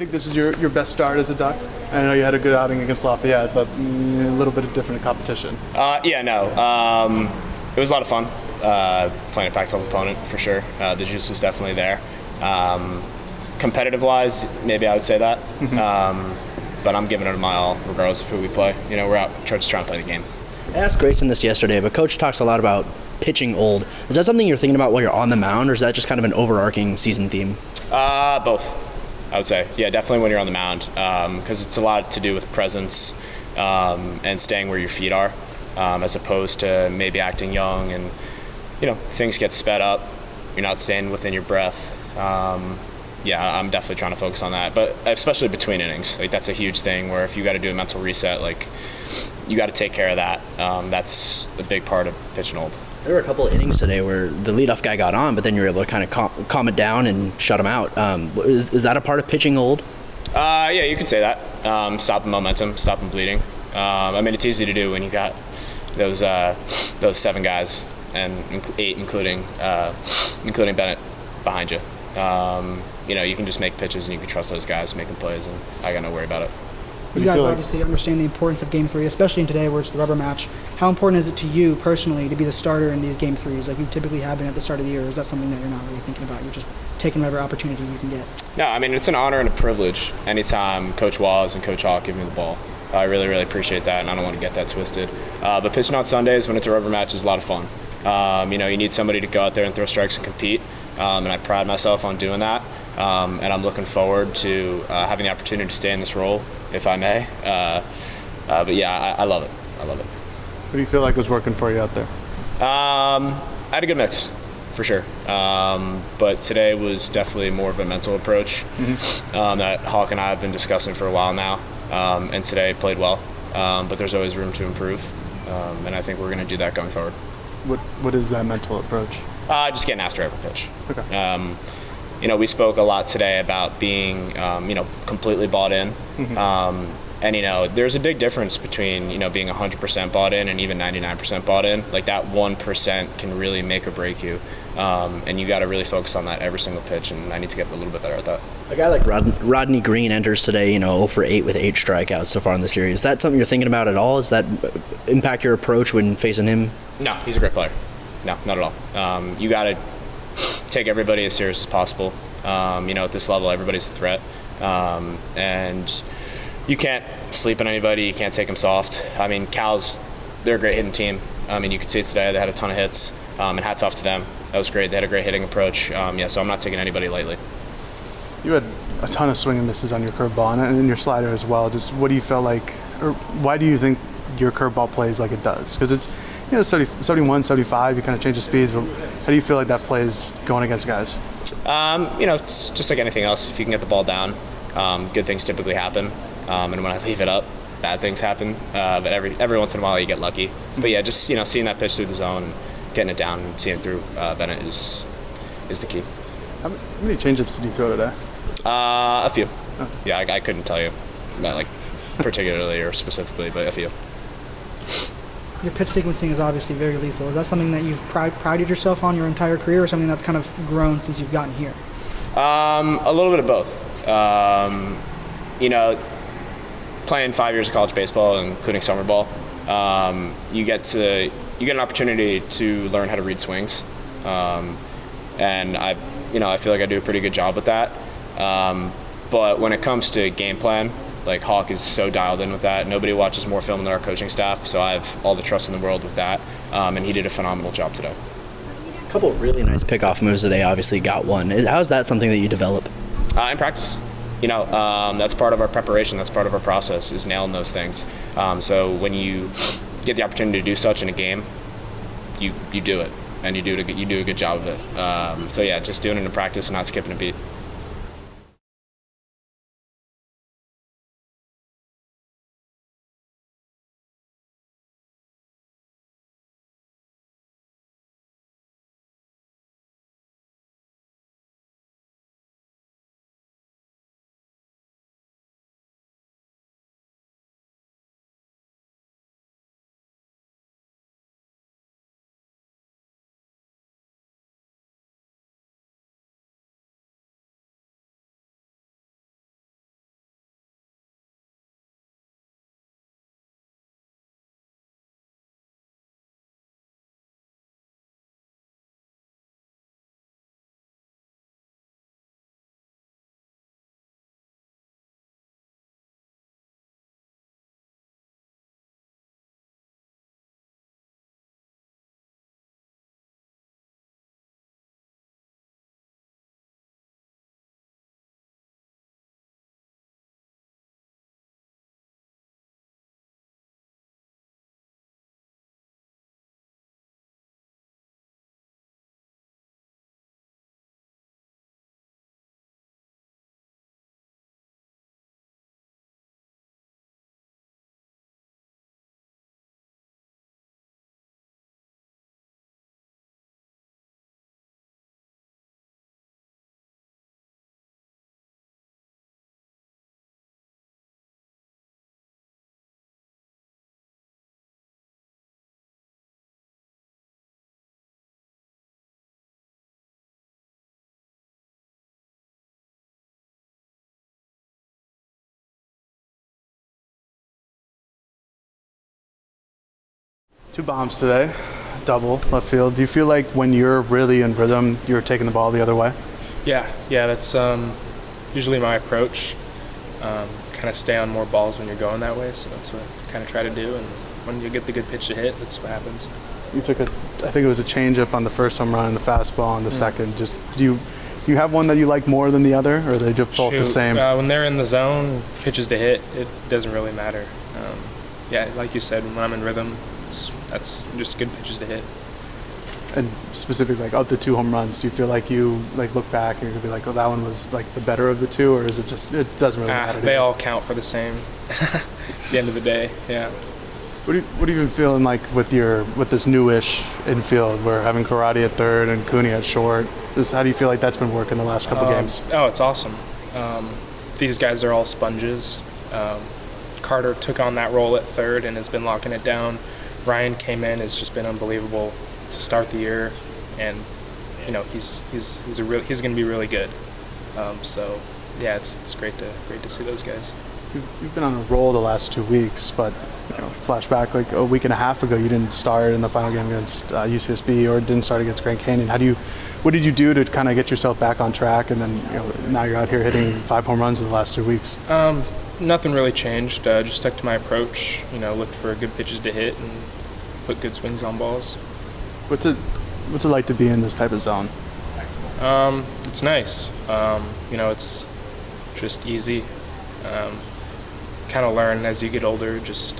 think this is your best start as a Duck? I know you had a good outing against Lafayette, but a little bit of different competition. Yeah, no. It was a lot of fun playing a Pac-12 opponent for sure. The juice was definitely there. Competitive-wise, maybe I would say that. But I'm giving it my all regardless of who we play. You know, we're out just trying to play the game. I asked Grayson this yesterday, but Coach talks a lot about pitching old. Is that something you're thinking about while you're on the mound, or is that just kind of an overarching season theme? Both, I would say. Yeah, definitely when you're on the mound, because it's a lot to do with presence and staying where your feet are, as opposed to maybe acting young and, you know, things get sped up. You're not staying within your breath. Yeah, I'm definitely trying to focus on that, but especially between innings. Like, that's a huge thing where if you got to do a mental reset, like, you got to take care of that. That's a big part of pitching old. There were a couple of innings today where the leadoff guy got on, but then you were able to kind of calm it down and shut him out. Is that a part of pitching old? Yeah, you could say that. Stopping momentum, stopping bleeding. I mean, it's easy to do when you got those 7 guys and 8, including Bennett behind you. You know, you can just make pitches and you can trust those guys making plays, and I got no worry about it. You guys obviously understand the importance of Game 3, especially in today where it's the rubber match. How important is it to you personally to be the starter in these Game 3s like you typically have been at the start of the year? Or is that something that you're not really thinking about? You're just taking whatever opportunity you can get? No, I mean, it's an honor and a privilege anytime Coach Waz and Coach Hawk give me the ball. I really, really appreciate that, and I don't want to get that twisted. But pitching on Sundays when it's a rubber match is a lot of fun. You know, you need somebody to go out there and throw strikes and compete, and I pride myself on doing that. And I'm looking forward to having the opportunity to stay in this role, if I may. But yeah, I love it. I love it. What do you feel like was working for you out there? I had a good mix, for sure. But today was definitely more of a mental approach that Hawk and I have been discussing for a while now. And today played well. But there's always room to improve. And I think we're going to do that going forward. What is that mental approach? Just getting after every pitch. Okay. You know, we spoke a lot today about being, you know, completely bought in. And, you know, there's a big difference between, you know, being 100% bought in and even 99% bought in. Like, that 1% can really make or break you. And you got to really focus on that every single pitch, and I need to get a little bit better at that. A guy like Rodney Green enters today, you know, 0 for 8 with 8 strikeouts so far in the series. Is that something you're thinking about at all? Does that impact your approach when facing him? No, he's a great player. No, not at all. You got to take everybody as serious as possible. You know, at this level, everybody's a threat. And you can't sleep on anybody. You can't take them soft. I mean, they're a great hitting team. I mean, you could see it today. They had a ton of hits, and hats off to them. That was great. They had a great hitting approach. Yeah, so I'm not taking anybody lightly. You had a ton of swing and misses on your curveball and in your slider as well. Just what do you feel like, or why do you think your curveball plays like it does? Because it's, you know, 71, 75, you kind of change the speeds, but how do you feel like that plays going against guys? You know, it's just like anything else. If you can get the ball down, good things typically happen. And when I leave it up, bad things happen. But every once in a while you get lucky. But yeah, just, you know, seeing that pitch through the zone, getting it down, and seeing it through Bennett is the key. How many changeups did you throw today? A few. Oh. Yeah, I couldn't tell you, not like particularly or specifically, but a few. Your pitch sequencing is obviously very lethal. Is that something that you've prided yourself on your entire career, or something that's kind of grown since you've gotten here? A little bit of both. You know, playing 5 years of college baseball, including summer ball, you get an opportunity to learn how to read swings, and I feel like I do a pretty good job with that. But when it comes to game plan, like, Hawk is so dialed in with that. Nobody watches more film than our coaching staff, so I have all the trust in the world with that. And he did a phenomenal job today. A couple of really nice pickoff moves today. Obviously got one. How's that something that you develop? In practice. You know, that's part of our preparation. That's part of our process, is nailing those things. So when you get the opportunity to do such in a game, you do it, and you do a good job of it. So yeah, just doing it in practice and not skipping a beat. 2 bombs today, double left field. Do you feel like when you're really in rhythm, you're taking the ball the other way? Yeah, that's usually my approach. Kind of stay on more balls when you're going that way, so that's what I kind of try to do. And when you get the good pitch to hit, that's what happens. You took I think it was a changeup on the first home run and the fastball on the second. Just do you have one that you like more than the other, or are they just both the same? When they're in the zone, pitches to hit, it doesn't really matter. Yeah, like you said, when I'm in rhythm, that's just good pitches to hit. And specifically, like of the 2 home runs, do you feel like you look back and you're gonna be like, oh, that one was like the better of the 2, or is it just it doesn't really matter? They all count for the same. At the end of the day, yeah. What are you even feeling like with this newish infield? We're having Karate at third and Cooney at short. How do you feel like that's been working the last couple games? Oh, it's awesome. These guys are all sponges. Carter took on that role at third and has been locking it down. Ryan came in, has just been unbelievable to start the year, and he's going to be really good. So yeah, it's great to see those guys. You've been on a roll the last 2 weeks, but flashback like a week and a half ago, you didn't start in the final game against UCSB or didn't start against Grand Canyon. What did you do to kind of get yourself back on track, and then now you're out here hitting 5 home runs in the last 2 weeks? Nothing really changed. Just stuck to my approach. Looked for good pitches to hit and put good swings on balls. What's it like to be in this type of zone? It's nice. It's just easy. Kind of learn as you get older. Just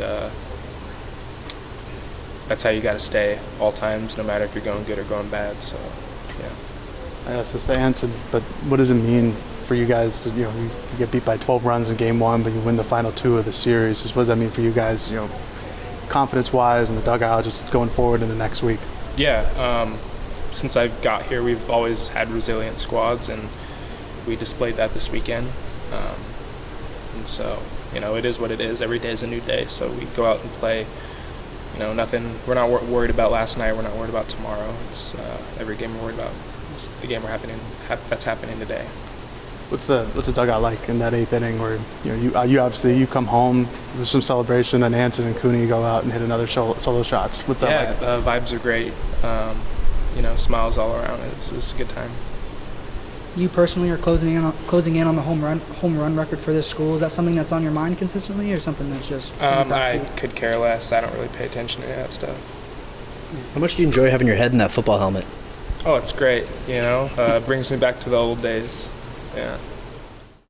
that's how you got to stay all times, no matter if you're going good or going bad. So, yeah. I asked this to Anson, but what does it mean for you guys to you get beat by 12 runs in game 1, but you win the final 2 of the series? Just what does that mean for you guys? Confidence-wise in the dugout, just going forward in the next week. Yeah. Since I got here, we've always had resilient squads, and we displayed that this weekend. And so, it is what it is. Every day is a new day. So we go out and play. Nothing. We're not worried about last night. We're not worried about tomorrow. It's every game we're worried about. It's the game that's happening today. What's the dugout like in that 8th inning where you obviously come home, there's some celebration, then Anson and Cooney go out and hit another solo shots. What's that like? Yeah, the vibes are great. Smiles all around. It's a good time. You personally are closing in on the home run record for this school. Is that something that's on your mind consistently, or something that's just? I could care less. I don't really pay attention to that stuff. How much do you enjoy having your head in that football helmet? Oh, it's great. It brings me back to the old days. Yeah.